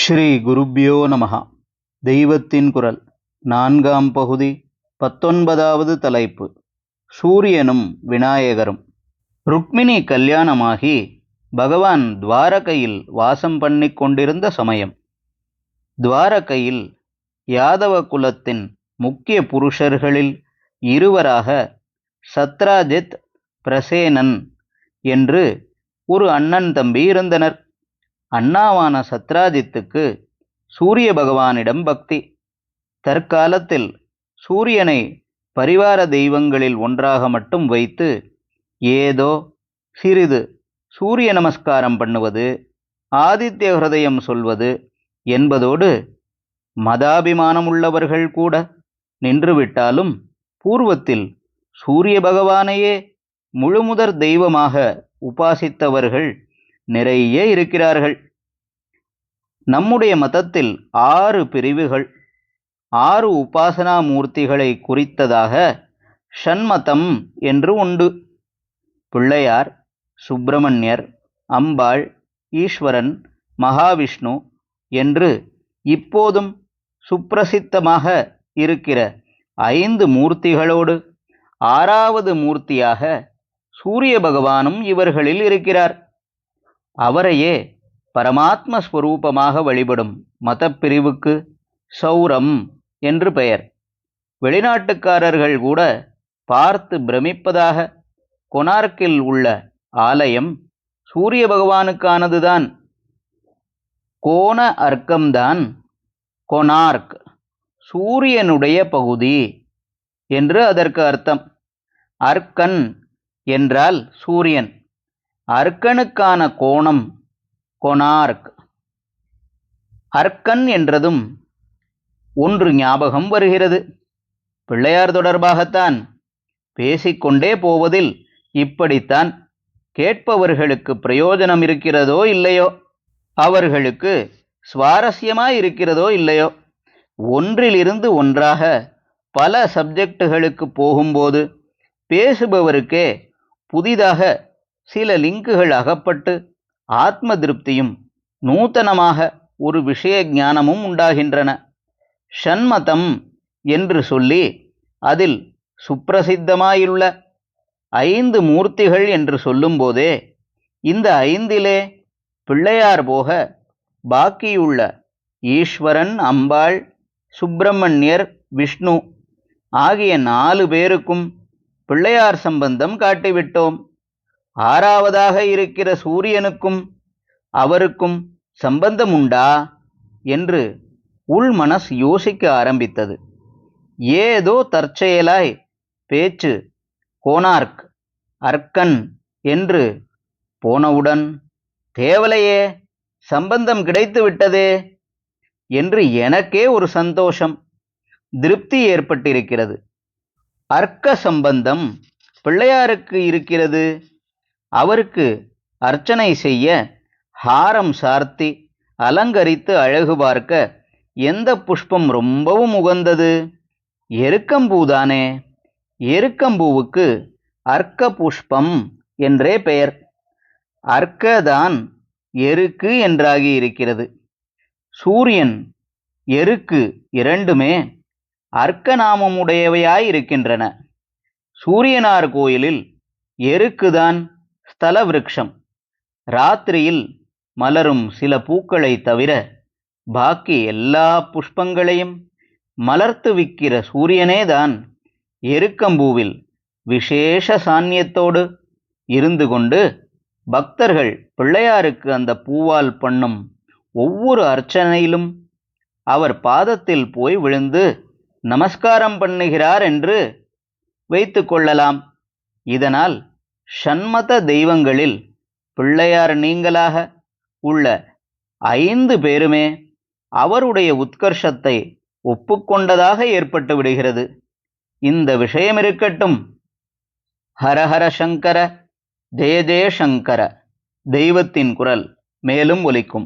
ஸ்ரீ குருப்யோ நமஹ. தெய்வத்தின் குரல் நான்காம் பகுதி 19வது தலைப்பு. சூரியனும் விநாயகரும். ருக்மிணி கல்யாணமாகி பகவான் துவாரகையில் வாசம் பண்ணிக் கொண்டிருந்த சமயம், துவாரகையில் யாதவ குலத்தின் முக்கிய புருஷர்களில் இருவராக சத்ராஜித், பிரசேனன் என்று ஒரு அண்ணன் தம்பி இருந்தனர். அண்ணாவான சத்ராஜித்துக்கு சூரிய பகவானிடம் பக்தி. தற்காலத்தில் சூரியனை பரிவார தெய்வங்களில் ஒன்றாக மட்டும் வைத்து ஏதோ சிறிது சூரிய நமஸ்காரம் பண்ணுவது, ஆதித்ய ஹிருதயம் சொல்வது என்பதோடு மதாபிமானம் உள்ளவர்கள் கூட நின்றுவிட்டாலும், பூர்வத்தில் சூரிய பகவானையே முழுமுதற் தெய்வமாக உபாசித்தவர்கள் நிறைய இருக்கிறார்கள். நம்முடைய மதத்தில் 6 பிரிவுகள், 6 உபாசனா மூர்த்திகளை குறித்ததாக ஷண்மதம் என்று உண்டு. பிள்ளையார், சுப்பிரமணியர், அம்பாள், ஈஸ்வரன், மகாவிஷ்ணு என்று இப்போதும் சுப்பிரசித்தமாக இருக்கிற 5 மூர்த்திகளோடு 6வது மூர்த்தியாக சூரிய பகவானும் இவர்களில் இருக்கிறார். அவரையே பரமாத்ம ஸ்வரூபமாக வழிபடும் மதப்பிரிவுக்கு சௌரம் என்று பெயர். வெளிநாட்டுக்காரர்கள் கூட பார்த்து பிரமிப்பதாக கொனார்க்கில் உள்ள ஆலயம் சூரிய பகவானுக்கானதுதான். கோண அர்க்கம்தான் கொனார்க், சூரியனுடைய பகுதி என்று அதற்கு அர்த்தம். அர்க்கன் என்றால் சூரியன், அர்க்கனுக்கான கோணம் கொனார்க். அர்க்கன் என்றதும் ஒன்று ஞாபகம் வருகிறது. பிள்ளையார் தொடர்பாகத்தான். பேசிக்கொண்டே போவதில் இப்படித்தான். கேட்பவர்களுக்கு பிரயோஜனம் இருக்கிறதோ இல்லையோ, அவர்களுக்கு சுவாரஸ்யமாயிருக்கிறதோ இல்லையோ, ஒன்றிலிருந்து ஒன்றாக பல சப்ஜெக்டுகளுக்கு போகும்போது பேசுபவருக்கே புதிதாக சில லிங்குகள் அகப்பட்டு ஆத்ம திருப்தியும் நூத்தனமாக ஒரு விஷய ஞானமும் உண்டாகின்றன. ஷண்மதம் என்று சொல்லி அதில் சுப்பிரசித்தமாயுள்ள 5 மூர்த்திகள் என்று சொல்லும்போதே, இந்த 5லே பிள்ளையார் போக பாக்கியுள்ள ஈஸ்வரன், அம்பாள், சுப்பிரமணியர், விஷ்ணு ஆகிய 4 பேருக்கும் பிள்ளையார் சம்பந்தம் காட்டிவிட்டோம். 6வதாக இருக்கிற சூரியனுக்கும் அவருக்கும் சம்பந்தம் உண்டா என்று உள்மனஸ் யோசிக்க ஆரம்பித்தது. ஏதோ தற்செயலாய் பேச்சு கோனார்க், அர்க்கன் என்று போனவுடன், தேவலையே, சம்பந்தம் கிடைத்து விட்டதே என்று எனக்கே ஒரு சந்தோஷம், திருப்தி ஏற்பட்டிருக்கிறது. அர்க்க சம்பந்தம் பிள்ளையாருக்கு இருக்கிறது. அவருக்கு அர்ச்சனை செய்ய, ஹாரம் சார்த்தி அலங்கரித்து அழகு பார்க்க எந்த புஷ்பம் ரொம்பவும் உகந்தது? எருக்கம்பூதானே. எருக்கம்பூவுக்கு அர்க்க புஷ்பம் என்றே பெயர். அர்க்கதான் எருக்கு என்றாகி இருக்கிறது. சூரியன், எருக்கு இரண்டுமே அர்க்க நாமமுடையவையாயிருக்கின்றன. சூரியனார் கோயிலில் எருக்குதான் ஸ்தல விருட்சம். ராத்திரியில் மலரும் சில பூக்களை தவிர பாக்கி எல்லா புஷ்பங்களையும் மலர்த்து விற்கிற சூரியனேதான் எருக்கம்பூவில் விசேஷ சாநியத்தோடு இருந்து கொண்டு பக்தர்கள் பிள்ளையாருக்கு அந்த பூவால் பண்ணும் ஒவ்வொரு அர்ச்சனையிலும் அவர் பாதத்தில் போய் விழுந்து நமஸ்காரம் பண்ணுகிறார் என்று வைத்து கொள்ளலாம். இதனால் ஷண்மத தெய்வங்களில் பிள்ளையார் நீங்களாக உள்ள 5 பேருமே அவருடைய உத்கர்ஷத்தை ஒப்புக்கொண்டதாக ஏற்பட்டு விடுகிறது. இந்த விஷயம் இருக்கட்டும். ஹரஹர சங்கர, ஜெய ஜெய சங்கர. தெய்வத்தின் குரல் மேலும் ஒலிக்கும்.